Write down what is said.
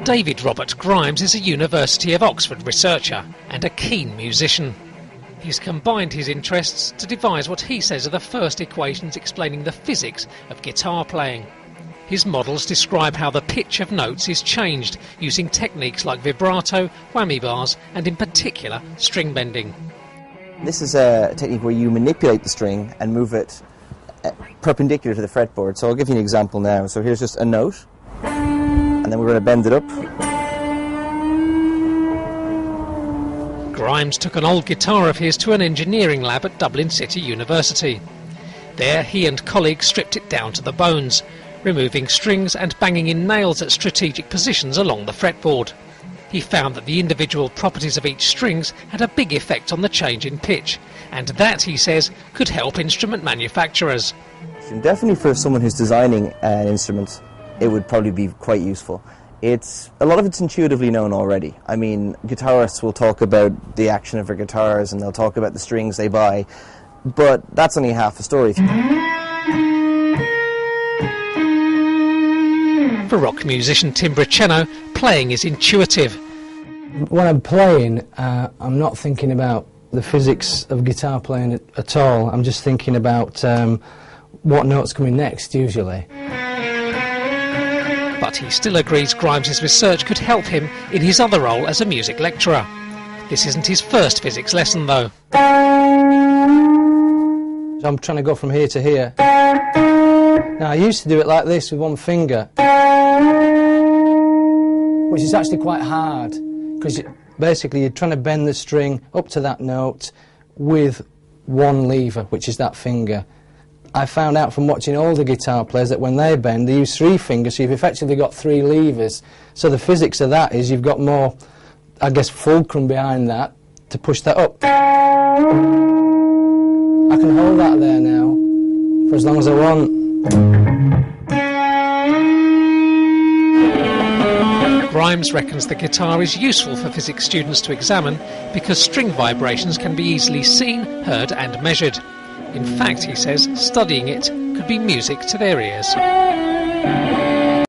David Robert Grimes is a University of Oxford researcher and a keen musician. He's combined his interests to devise what he says are the first equations explaining the physics of guitar playing. His models describe how the pitch of notes is changed using techniques like vibrato, whammy bars and in particular string bending. This is a technique where you manipulate the string and move it perpendicular to the fretboard. So I'll give you an example now. So here's just a note, and then we're going to bend it up. Grimes took an old guitar of his to an engineering lab at Dublin City University. There he and colleagues stripped it down to the bones, removing strings and banging in nails at strategic positions along the fretboard. He found that the individual properties of each strings had a big effect on the change in pitch, and that, he says, could help instrument manufacturers. Definitely for someone who's designing an instrument, it would probably be quite useful. A lot of it's intuitively known already. I mean, guitarists will talk about the action of their guitars and they'll talk about the strings they buy, but that's only half the story. For rock musician Tim Briceno, playing is intuitive. When I'm playing, I'm not thinking about the physics of guitar playing at all. I'm just thinking about what note's coming next, usually. But he still agrees Grimes' research could help him in his other role as a music lecturer. This isn't his first physics lesson, though. I'm trying to go from here to here. Now, I used to do it like this with one finger, which is actually quite hard, because basically you're trying to bend the string up to that note with one lever, which is that finger. I found out from watching older guitar players that when they bend, they use three fingers, so you've effectively got three levers. So the physics of that is you've got more, I guess, fulcrum behind that to push that up. I can hold that there now for as long as I want. Grimes reckons the guitar is useful for physics students to examine because string vibrations can be easily seen, heard and measured. In fact, he says, studying it could be music to their ears.